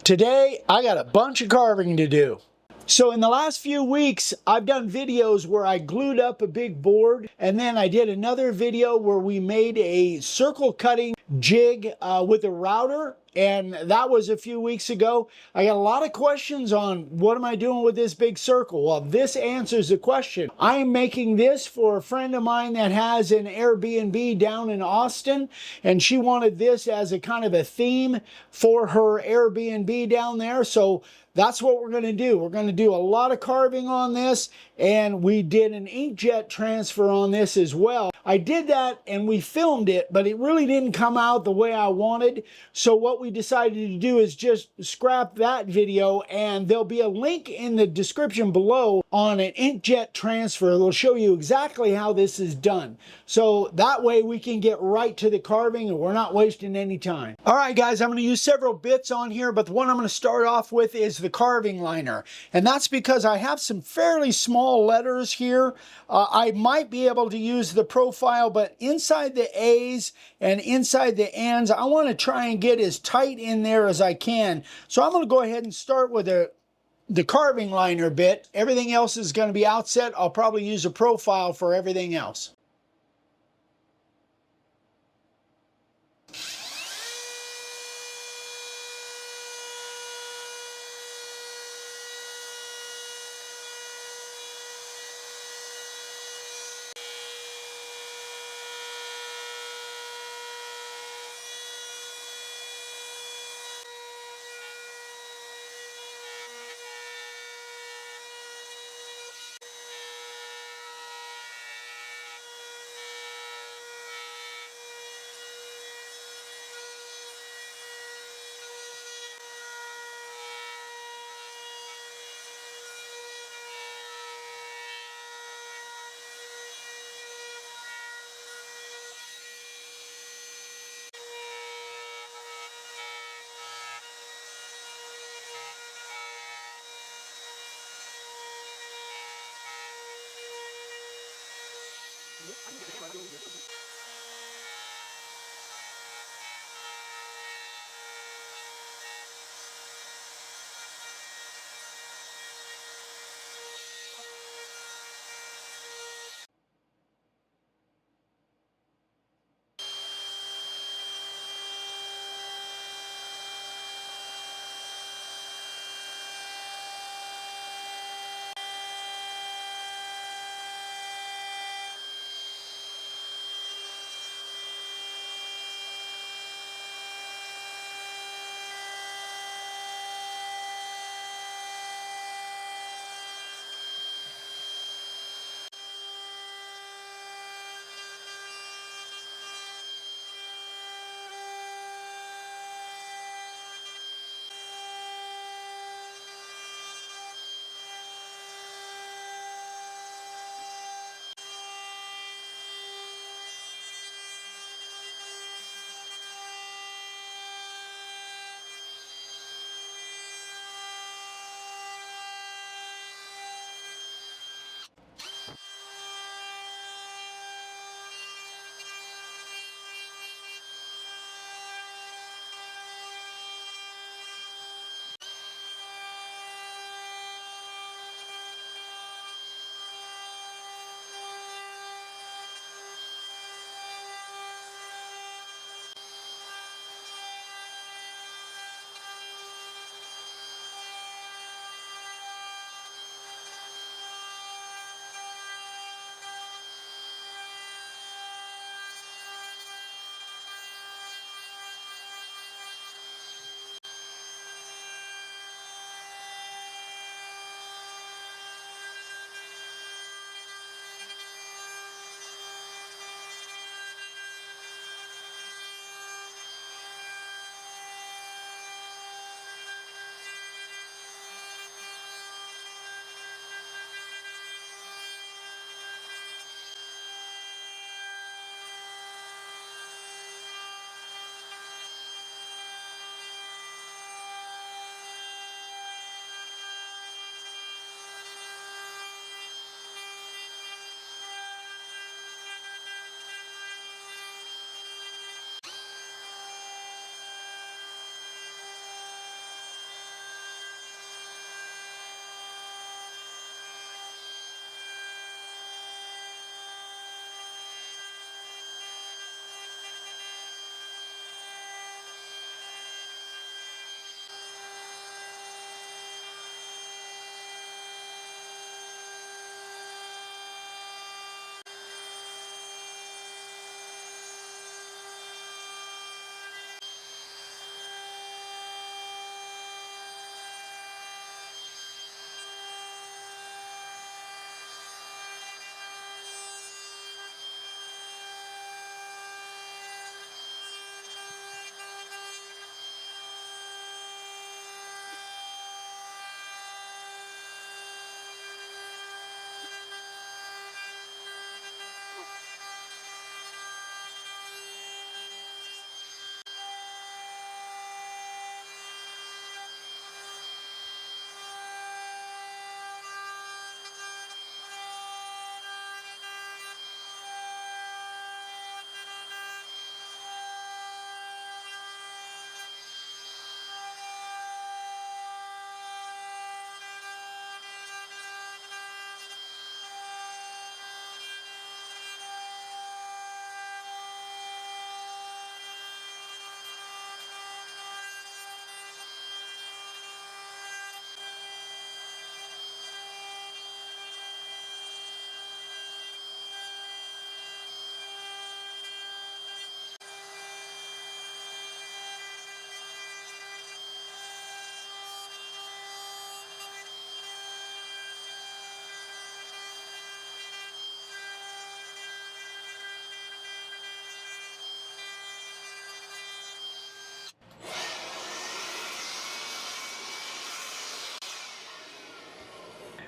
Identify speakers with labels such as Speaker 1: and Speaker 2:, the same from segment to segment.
Speaker 1: Today, I got a bunch of carving to do. So in the last few weeks, I've done videos where I glued up a big board, and then I did another video where we made a circle cutting jig with a router, and that was a few weeks ago. I got a lot of questions on what am I doing with this big circle. Well, this answers the question. I am making this for a friend of mine that has an Airbnb down in Austin, and she wanted this as a kind of a theme for her Airbnb down there. So that's what we're going to do. We're going to do a lot of carving on this, and we did an inkjet transfer on this as well. I did that and we filmed it, but it really didn't come out the way I wanted. So what we decided to do is just scrap that video, and there'll be a link in the description below on an inkjet transfer. It'll show you exactly how this is done. So that way we can get right to the carving and we're not wasting any time. All right, guys, I'm going to use several bits on here, but the one I'm going to start off with is the carving liner. And that's because I have some fairly small letters here. I might be able to use the profile, but inside the A's and inside the N's, I want to try and get as tight in there as I can. So I'm going to go ahead and start with the carving liner bit. Everything else is going to be outset. I'll probably use a profile for everything else.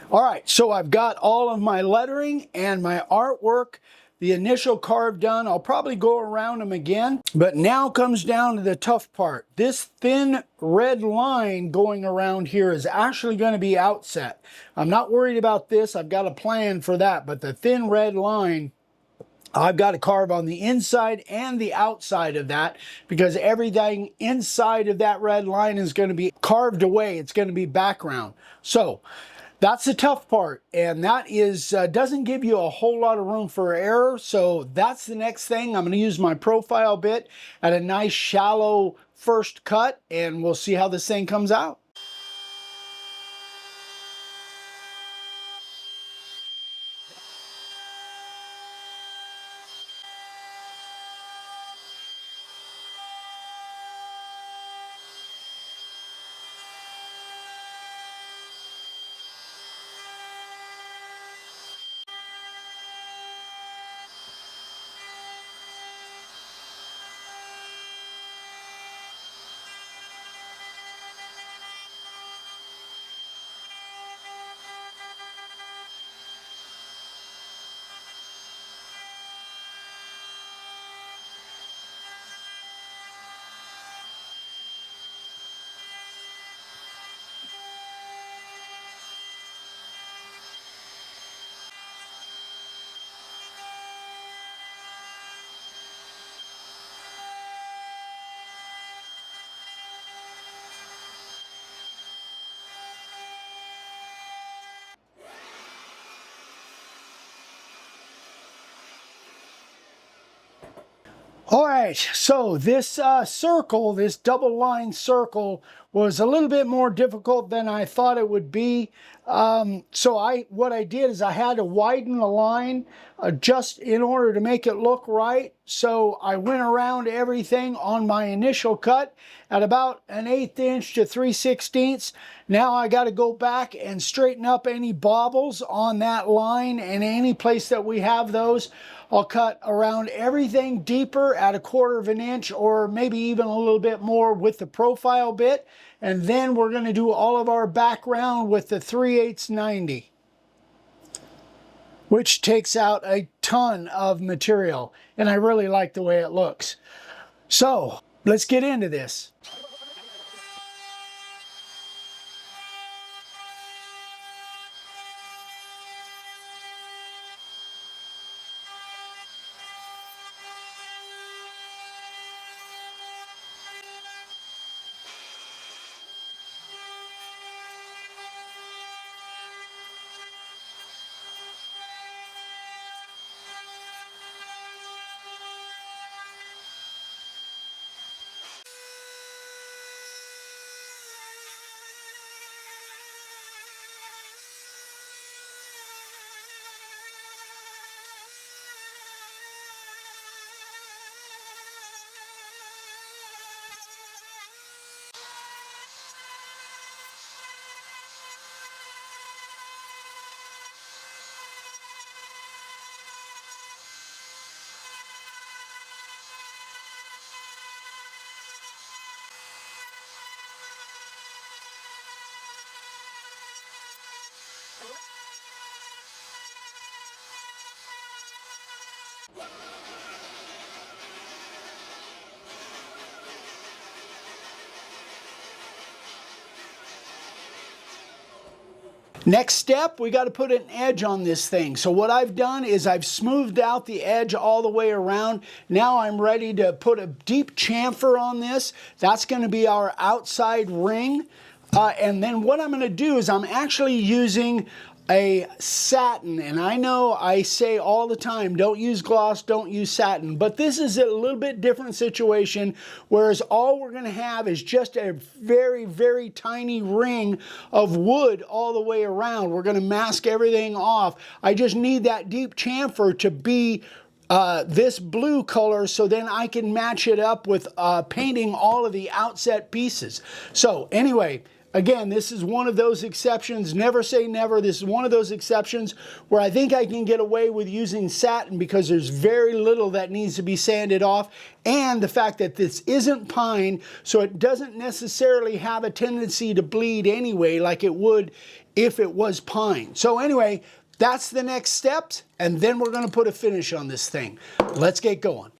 Speaker 1: All right, so I've got all of my lettering and my artwork, the initial carve done. I'll probably go around them again, but now comes down to the tough part. This thin red line going around here is actually going to be outset. I'm not worried about this. I've got a plan for that, but the thin red line, I've got to carve on the inside and the outside of that, because everything inside of that red line is going to be carved away. It's going to be background. So that's the tough part, and that is doesn't give you a whole lot of room for error. So that's the next thing. I'm going to use my profile bit at a nice shallow first cut, and we'll see how this thing comes out. All right, so this circle, this double line circle, was a little bit more difficult than I thought it would be. So what I did is I had to widen the line just in order to make it look right. So I went around everything on my initial cut at about an 1/8 inch to 3/16. Now I got to go back and straighten up any bobbles on that line, and any place that we have those. I'll cut around everything deeper at 1/4 of an inch, or maybe even a little bit more with the profile bit. And then we're going to do all of our background with the 3/8 90, which takes out a ton of material. And I really like the way it looks. So let's get into this. Next step, we got to put an edge on this thing. So what I've done is I've smoothed out the edge all the way around. Now I'm ready to put a deep chamfer on this. That's going to be our outside ring. And then what I'm going to do is I'm actually using a satin, and I know I say all the time, don't use gloss, don't use satin, but this is a little bit different situation, whereas all we're going to have is just a very, very tiny ring of wood all the way around. We're going to mask everything off. I just need that deep chamfer to be this blue color, so then I can match it up with painting all of the outset pieces. So anyway, Again, this is one of those exceptions. Never say never. This is one of those exceptions where I think I can get away with using satin because there's very little that needs to be sanded off, and the fact that this isn't pine, so it doesn't necessarily have a tendency to bleed anyway like it would if it was pine. So anyway, that's the next steps, and then we're going to put a finish on this thing. Let's get going.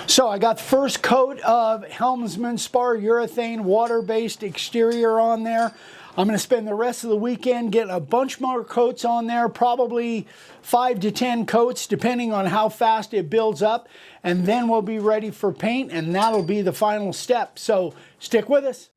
Speaker 1: So I got the first coat of Helmsman Spar Urethane water-based exterior on there. I'm going to spend the rest of the weekend getting a bunch more coats on there, probably 5 to 10 coats, depending on how fast it builds up. And then we'll be ready for paint, and that'll be the final step. So stick with us.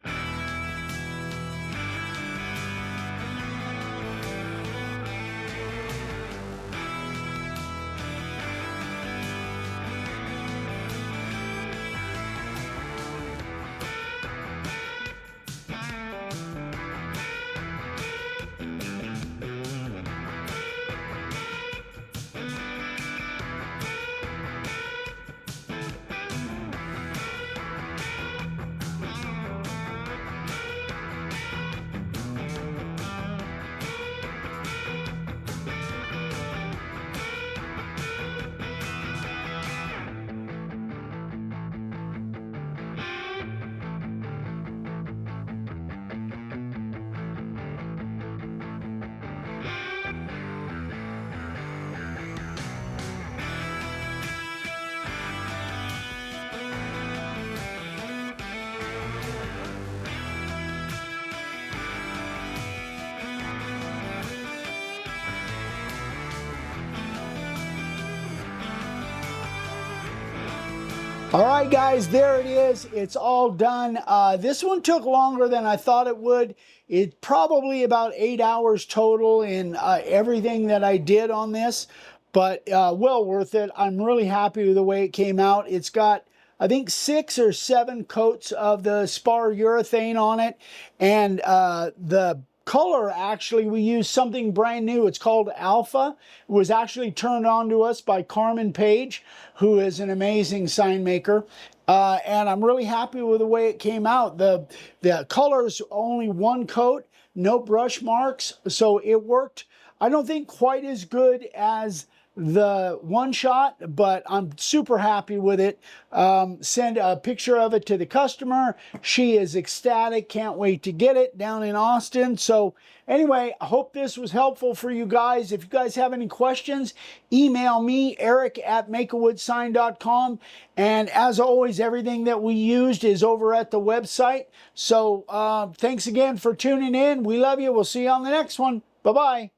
Speaker 1: All right, guys, there it is. It's all done. This one took longer than I thought it would. It's probably about 8 hours total in everything that I did on this, but well worth it. I'm really happy with the way it came out. It's got, I think, 6 or 7 coats of the Spar urethane on it, and the color, actually, we used something brand new. It's called Alpha. It was actually turned on to us by Carmen Page, who is an amazing sign maker. And I'm really happy with the way it came out. The color is only 1 coat, no brush marks, so it worked, I don't think, quite as good as the one shot, but I'm super happy with it. Send a picture of it to the customer. She is ecstatic, can't wait to get it down in Austin. So anyway, I hope this was helpful for you guys. If you guys have any questions, email me, eric@makeawoodsign.com. And as always, everything that we used is over at the website. So thanks again for tuning in. We love you. We'll see you on the next one. Bye-bye.